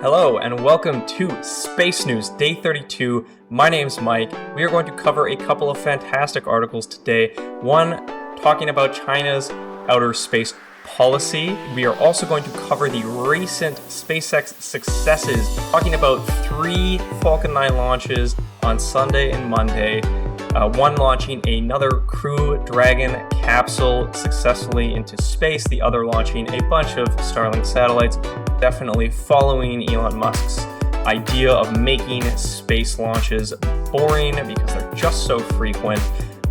Hello and welcome to Space News Day 32. My name's Mike. We are going to cover a couple of fantastic articles today. One talking about China's outer space policy. We are also going to cover the recent SpaceX successes, talking about 3 Falcon 9 launches on Sunday and Monday. One launching another Crew Dragon capsule successfully into space, the other launching a bunch of Starlink satellites, definitely following Elon Musk's idea of making space launches boring because they're just so frequent,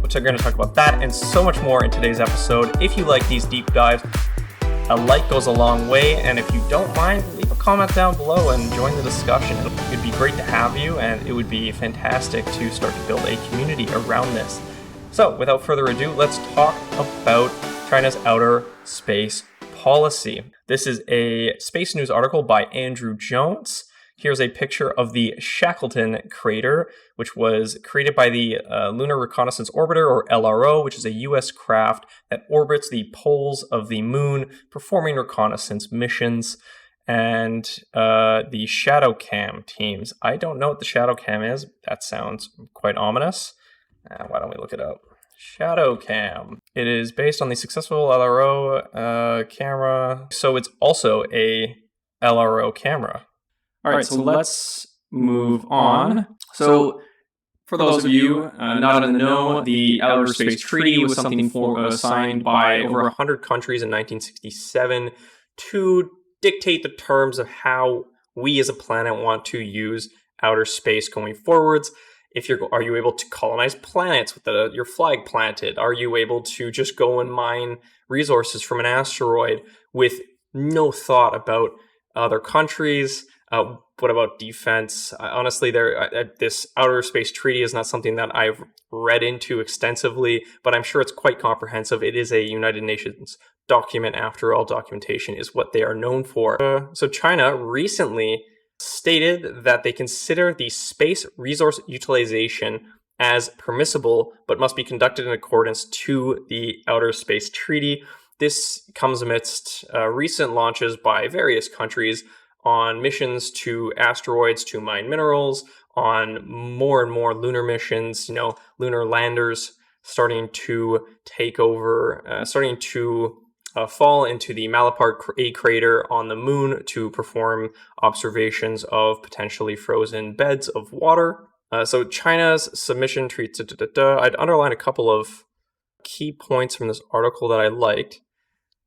which I'm going to talk about that and so much more in today's episode. If you like these deep dives, a like goes a long way, and if you don't mind, leave a comment down below and join the discussion. It'd be great to have you, and it would be fantastic to start to build a community around this. So, without further ado, let's talk about China's outer space policy. This is a Space News article by Andrew Jones. Here's a picture of the Shackleton crater, which was created by the Lunar Reconnaissance Orbiter, or LRO, which is a U.S. craft that orbits the poles of the moon, performing reconnaissance missions. And the Shadow Cam teams. I don't know what the Shadow Cam is. That sounds quite ominous. Why don't we look it up? Shadow Cam. It is based on the successful LRO camera. So it's also a LRO camera. All right, so let's move on. So for those of you not in the know, the Outer Space Treaty was something signed by over 100 countries in 1967 to dictate the terms of how we as a planet want to use outer space going forwards. Are you able to colonize planets with your flag planted? Are you able to just go and mine resources from an asteroid with no thought about other countries? What about defense? Honestly, this outer space treaty is not something that I've read into extensively, but I'm sure it's quite comprehensive. It is a United Nations document. After all, documentation is what they are known for. So China recently stated that they consider the space resource utilization as permissible, but must be conducted in accordance to the Outer Space Treaty. This comes amidst recent launches by various countries on missions to asteroids to mine minerals, on more and more lunar missions, lunar landers starting to take over, starting to fall into the Malapart A crater on the moon to perform observations of potentially frozen beds of water. So China's submission treats I'd underline a couple of key points from this article that I liked.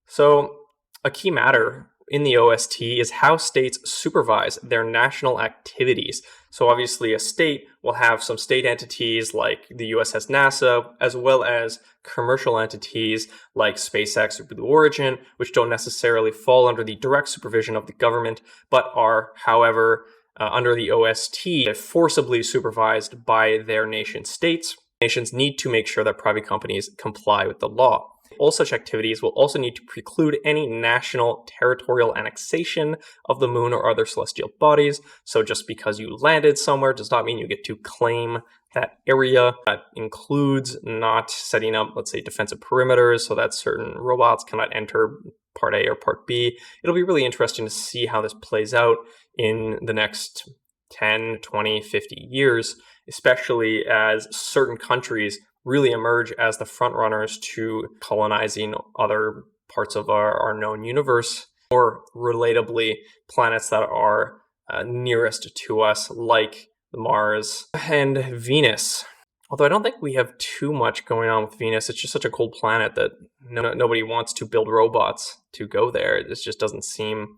So a key matter in the OST is how states supervise their national activities. So obviously a state will have some state entities like the US has NASA, as well as commercial entities like SpaceX or Blue Origin, which don't necessarily fall under the direct supervision of the government, but are, however, under the OST, forcibly supervised by their nation states. Nations need to make sure that private companies comply with the law. All such activities will also need to preclude any national territorial annexation of the moon or other celestial bodies. So just because you landed somewhere does not mean you get to claim that area. That includes not setting up, let's say, defensive perimeters so that certain robots cannot enter Part A or Part B. It'll be really interesting to see how this plays out in the next 10, 20, 50 years, especially as certain countries really emerge as the front runners to colonizing other parts of our known universe, or relatably planets that are nearest to us, like Mars and Venus. Although I don't think we have too much going on with Venus. It's just such a cold planet that nobody wants to build robots to go there. It just doesn't seem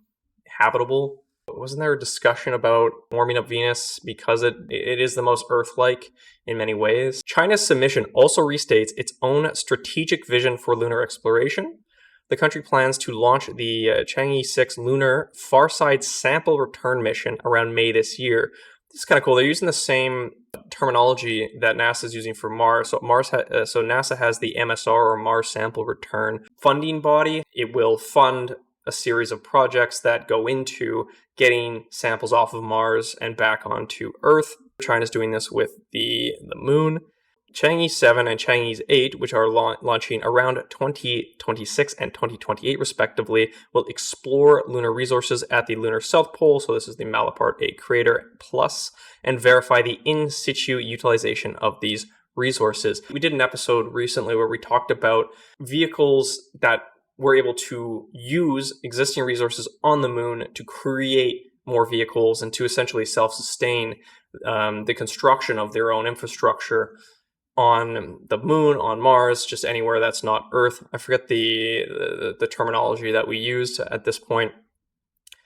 habitable. Wasn't there a discussion about warming up Venus because it is the most Earth-like in many ways? China's submission also restates its own strategic vision for lunar exploration. The country plans to launch the Chang'e 6 lunar Farside sample return mission around May this year. This is kind of cool. They're using the same terminology that NASA is using for Mars. So NASA has the MSR, or Mars Sample Return funding body. It will fund a series of projects that go into getting samples off of Mars and back onto Earth. China's doing this with the moon. Chang'e 7 and Chang'e 8, which are launching around 2026 and 2028 respectively, will explore lunar resources at the lunar south pole, so this is the Malapart A crater plus, and verify the in situ utilization of these resources. We did an episode recently where we talked about vehicles that were able to use existing resources on the moon to create more vehicles and to essentially self-sustain the construction of their own infrastructure on the moon, on Mars, just anywhere that's not Earth. I forget the terminology that we used at this point,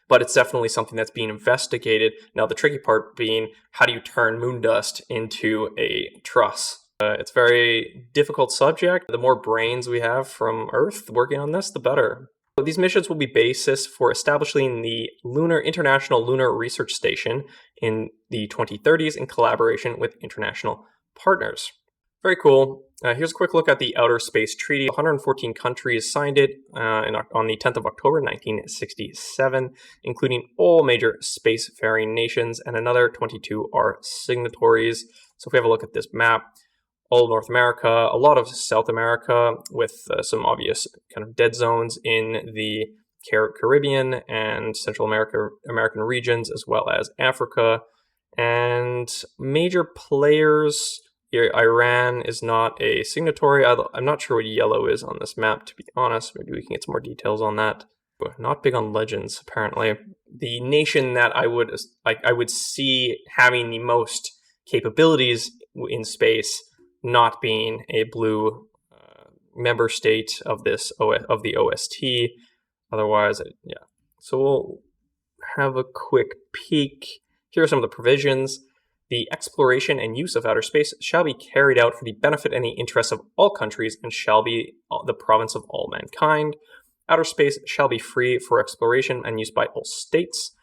but it's definitely something that's being investigated. Now, the tricky part being, how do you turn moon dust into a truss? It's a very difficult subject. The more brains we have from Earth working on this, the better. So these missions will be basis for establishing the International Lunar Research Station in the 2030s in collaboration with international partners. Very cool. Here's a quick look at the Outer Space Treaty. 114 countries signed it on the 10th of October 1967, including all major spacefaring nations, and another 22 are signatories. So if we have a look at this map, all of North America, a lot of South America, with some obvious kind of dead zones in the Caribbean and Central American regions, as well as Africa, and major players. Iran is not a signatory. I'm not sure what yellow is on this map, to be honest. Maybe we can get some more details on that. But not big on legends, apparently. The nation that I would see having the most capabilities in space, not being a blue member state of the OST. Otherwise, yeah. So we'll have a quick peek. Here are some of the provisions. The exploration and use of outer space shall be carried out for the benefit and the interests of all countries and shall be the province of all mankind. Outer space shall be free for exploration and use by all states.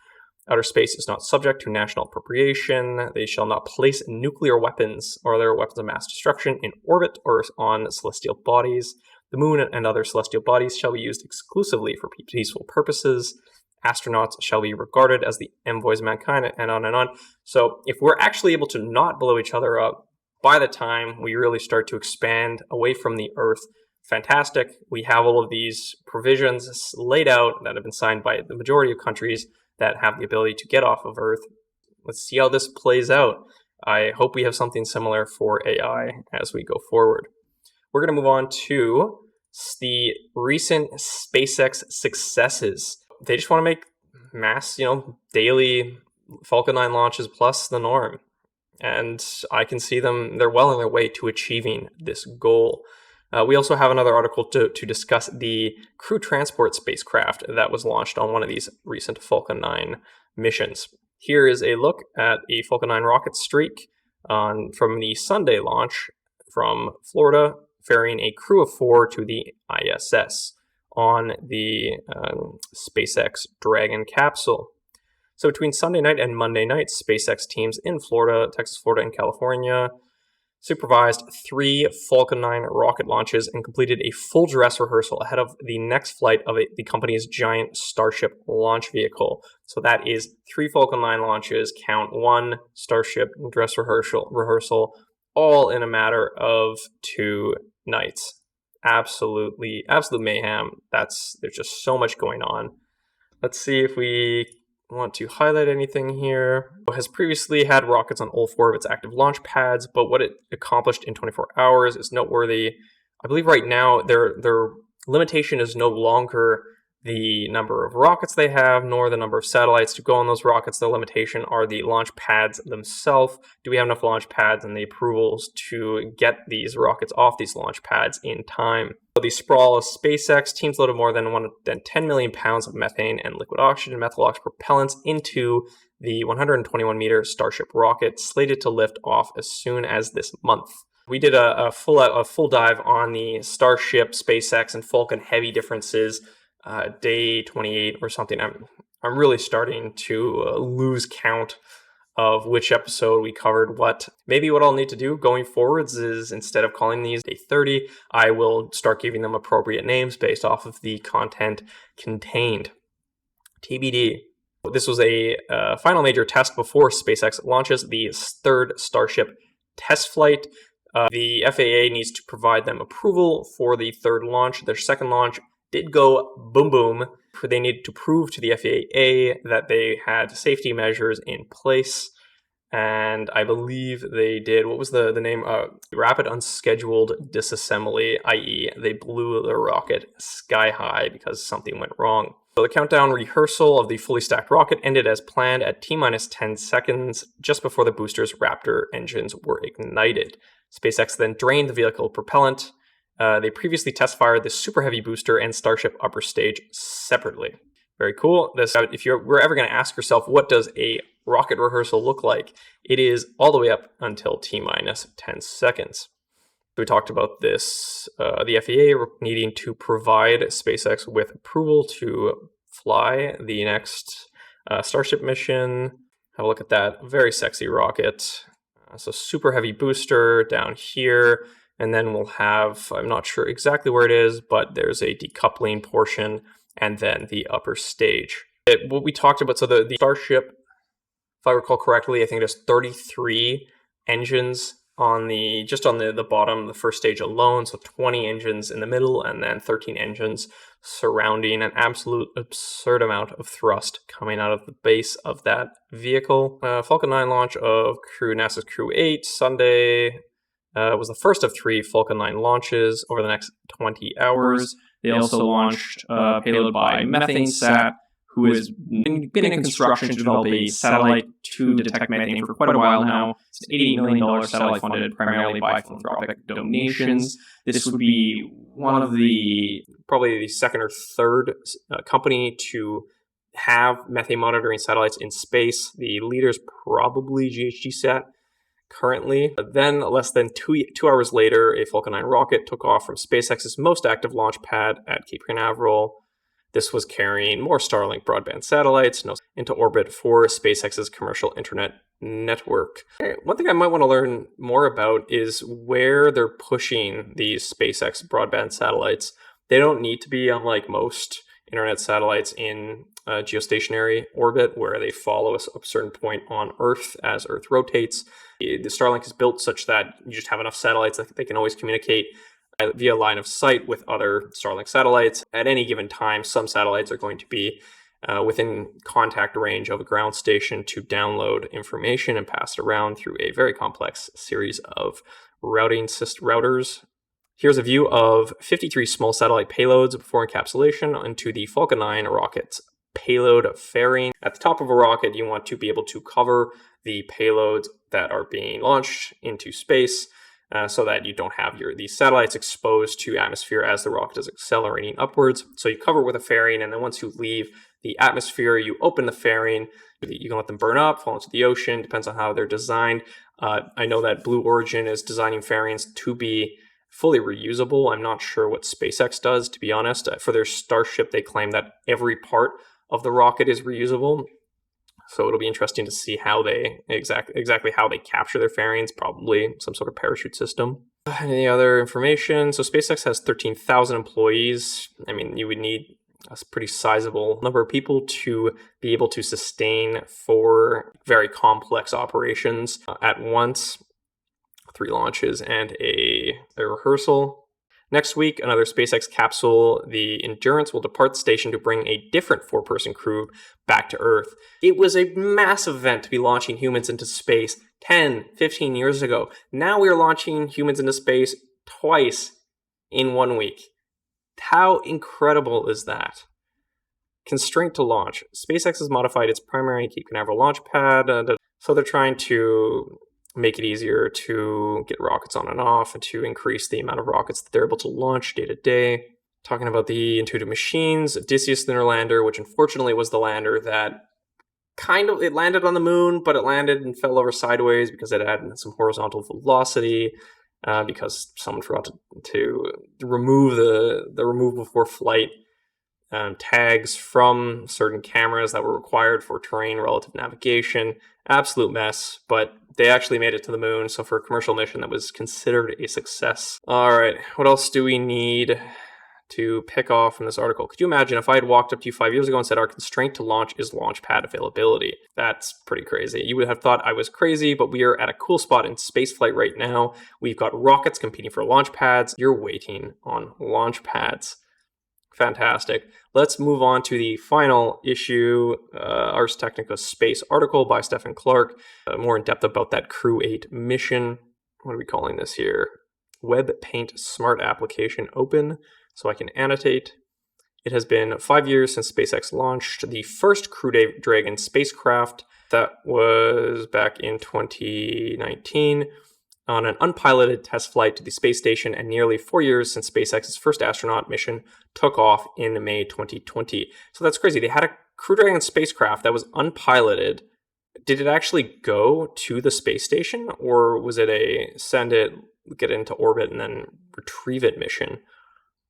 Outer space is not subject to national appropriation. They shall not place nuclear weapons or other weapons of mass destruction in orbit or on celestial bodies. The moon and other celestial bodies shall be used exclusively for peaceful purposes. Astronauts shall be regarded as the envoys of mankind, and on and on. So if we're actually able to not blow each other up by the time we really start to expand away from the Earth, fantastic. We have all of these provisions laid out that have been signed by the majority of countries that have the ability to get off of Earth. Let's see how this plays out. I hope we have something similar for AI as we go forward. We're going to move on to the recent SpaceX successes. They just want to make mass, daily Falcon 9 launches plus the norm. And I can see they're well on their way to achieving this goal. We also have another article to discuss the crew transport spacecraft that was launched on one of these recent Falcon 9 missions. Here is a look at a Falcon 9 rocket streak from the Sunday launch from Florida, ferrying a crew of 4 to the ISS on the SpaceX Dragon capsule. So between Sunday night and Monday night, SpaceX teams in Florida, Texas, Florida, and California supervised 3 Falcon 9 rocket launches and completed a full dress rehearsal ahead of the next flight of the company's giant Starship launch vehicle. So that is 3 Falcon 9 launches, count 1 Starship dress rehearsal, all in a matter of 2 nights. Absolute mayhem. There's just so much going on. Let's see if we want to highlight anything here. It has previously had rockets on all 4 of its active launch pads, but what it accomplished in 24 hours is noteworthy. I believe right now their limitation is no longer the number of rockets they have, nor the number of satellites to go on those rockets. The limitation are the launch pads themselves. Do we have enough launch pads and the approvals to get these rockets off these launch pads in time? The sprawl of SpaceX teams loaded more than 10 million pounds of methane and liquid oxygen methyl oxide propellants into the 121-meter Starship rocket, slated to lift off as soon as this month. We did a full dive on the Starship, SpaceX, and Falcon Heavy differences. Day 28 or something. I'm really starting to lose count of which episode we covered what. Maybe what I'll need to do going forwards is, instead of calling these Day 30, I will start giving them appropriate names based off of the content contained. TBD. This was a final major test before SpaceX launches the 3rd Starship test flight. The FAA needs to provide them approval for the third launch. Their second launch did go boom boom. They needed to prove to the FAA that they had safety measures in place. And I believe they did, what was the name? Rapid Unscheduled Disassembly, i.e. they blew the rocket sky high because something went wrong. So the countdown rehearsal of the fully stacked rocket ended as planned at T-minus 10 seconds, just before the booster's Raptor engines were ignited. SpaceX then drained the vehicle propellant. They previously test-fired the Super Heavy booster and Starship upper stage separately. Very cool. If you were ever going to ask yourself, what does a rocket rehearsal look like? It is all the way up until T-minus 10 seconds. We talked about this, the FAA needing to provide SpaceX with approval to fly the next Starship mission. Have a look at that. Very sexy rocket. So Super Heavy booster down here. And then we'll have, I'm not sure exactly where it is, but there's a decoupling portion and then the upper stage. What we talked about, so the Starship, if I recall correctly, I think there's 33 engines on the bottom, the first stage alone, so 20 engines in the middle, and then 13 engines surrounding, an absolute absurd amount of thrust coming out of the base of that vehicle. Falcon 9 launch of NASA's Crew 8 Sunday was the first of 3 Falcon 9 launches over the next 20 hours. They also launched a payload by MethaneSat, who has been in construction to develop a satellite to detect methane for quite a while now. It's an $88 million satellite funded primarily by philanthropic donations. This would be one of probably the second or third company to have methane monitoring satellites in space. The leader is probably GHGSat currently. Then, less than 2 hours later, a Falcon 9 rocket took off from SpaceX's most active launch pad at Cape Canaveral. This was carrying more Starlink broadband satellites into orbit for SpaceX's commercial internet network. One thing I might want to learn more about is where they're pushing these SpaceX broadband satellites. They don't need to be, unlike most internet satellites, in geostationary orbit where they follow a certain point on Earth as Earth rotates. The Starlink is built such that you just have enough satellites that they can always communicate via line of sight with other Starlink satellites. At any given time, some satellites are going to be within contact range of a ground station to download information and pass it around through a very complex series of routers. Here's a view of 53 small satellite payloads before encapsulation into the Falcon 9 rocket's payload fairing. At the top of a rocket, you want to be able to cover the payloads that are being launched into space so that you don't have these satellites exposed to atmosphere as the rocket is accelerating upwards. So you cover with a fairing, and then once you leave the atmosphere, you open the fairing. You can let them burn up, fall into the ocean, depends on how they're designed. I know that Blue Origin is designing fairings to be fully reusable. I'm not sure what SpaceX does, to be honest. For their Starship, they claim that every part of the rocket is reusable. So it'll be interesting to see how they exactly how they capture their fairings, probably some sort of parachute system. Any other information? So SpaceX has 13,000 employees. I mean, you would need a pretty sizable number of people to be able to sustain 4 very complex operations at once. 3 launches and a rehearsal. Next week, another SpaceX capsule, the Endurance, will depart the station to bring a different 4-person crew back to Earth. It was a massive event to be launching humans into space 10, 15 years ago. Now we are launching humans into space twice in 1 week. How incredible is that? Constraint to launch. SpaceX has modified its primary Cape Canaveral launch pad, so they're trying to make it easier to get rockets on and off and to increase the amount of rockets that they're able to launch day to day. Talking about the Intuitive Machines, Odysseus lunar lander, which unfortunately was the lander that it landed on the moon, but it landed and fell over sideways because it had some horizontal velocity, because someone forgot to remove the remove before flight tags from certain cameras that were required for terrain relative navigation. Absolute mess, but they actually made it to the moon, so for a commercial mission that was considered a success. All right, what else do we need to pick off from this article. Could you imagine if I had walked up to you 5 years ago and said our constraint to launch is launch pad availability? That's pretty crazy. You would have thought I was crazy, but we are at a cool spot in spaceflight right now. We've got rockets competing for launch pads. You're waiting on launch pads. Fantastic. Let's move on to the final issue, Ars Technica Space article by Stephen Clark, more in depth about that Crew 8 mission. What are we calling this here? Web Paint Smart Application Open, so I can annotate. It has been 5 years since SpaceX launched the first Crew Dragon spacecraft. That was back in 2019 on an unpiloted test flight to the space station, and nearly 4 years since SpaceX's first astronaut mission took off in May 2020. So that's crazy. They had a Crew Dragon spacecraft that was unpiloted. Did it actually go to the space station, or was it a send it, get it into orbit, and then retrieve it mission?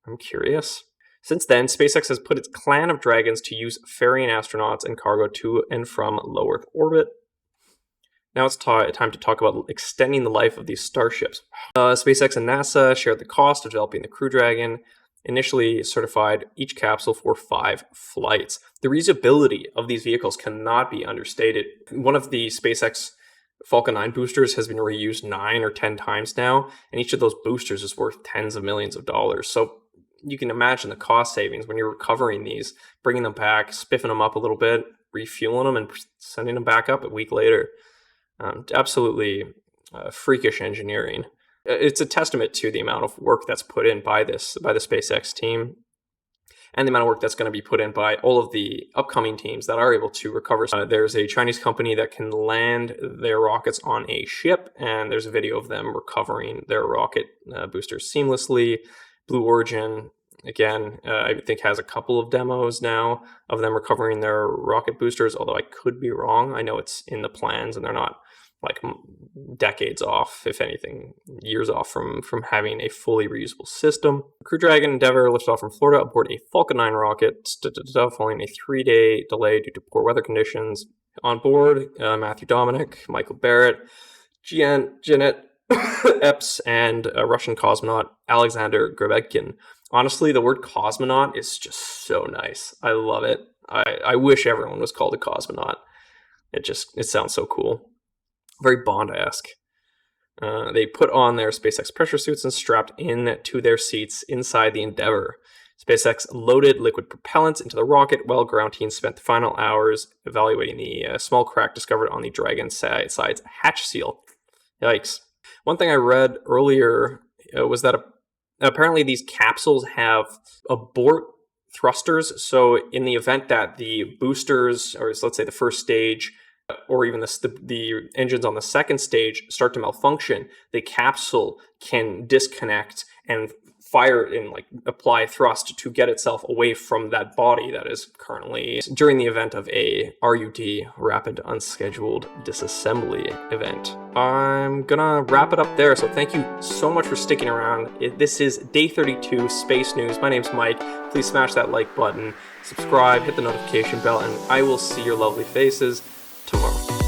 I'm curious. Since then, SpaceX has put its clan of Dragons to use ferrying astronauts and cargo to and from low Earth orbit. Now it's time to talk about extending the life of these starships. SpaceX and NASA shared the cost of developing the Crew Dragon, initially certified each capsule for 5 flights. The reusability of these vehicles cannot be understated. One of the SpaceX Falcon 9 boosters has been reused 9 or 10 times now, and each of those boosters is worth tens of millions of dollars. So you can imagine the cost savings when you're recovering these, bringing them back, spiffing them up a little bit, refueling them, and sending them back up a week later. Absolutely freakish engineering. It's a testament to the amount of work that's put in by the SpaceX team, and the amount of work that's going to be put in by all of the upcoming teams that are able to recover. There's a Chinese company that can land their rockets on a ship, and there's a video of them recovering their rocket boosters seamlessly. Blue Origin, again, I think has a couple of demos now of them recovering their rocket boosters, although I could be wrong. I know it's in the plans, and they're not like decades off, if anything, years off from having a fully reusable system. Crew Dragon Endeavour lifted off from Florida aboard a Falcon 9 rocket following a 3-day delay due to poor weather conditions. On board, Matthew Dominic, Michael Barrett, Janet Epps, and Russian cosmonaut Alexander Grebekhin. Honestly, the word cosmonaut is just so nice. I love it. I wish everyone was called a cosmonaut. It sounds so cool. Very Bond-esque. They put on their SpaceX pressure suits and strapped in to their seats inside the Endeavour. SpaceX loaded liquid propellants into the rocket while ground teams spent the final hours evaluating the small crack discovered on the Dragon's side's hatch seal. Yikes. One thing I read earlier was that apparently these capsules have abort thrusters. So in the event that the boosters, or let's say the first stage, or even the engines on the second stage start to malfunction, the capsule can disconnect and fire and apply thrust to get itself away from that body that is currently during the event of a RUD, rapid unscheduled disassembly event. I'm gonna wrap it up there, so thank you so much for sticking around. This is Day 32 Space News. My name's Mike. Please smash that like button, subscribe, hit the notification bell, and I will see your lovely faces tomorrow.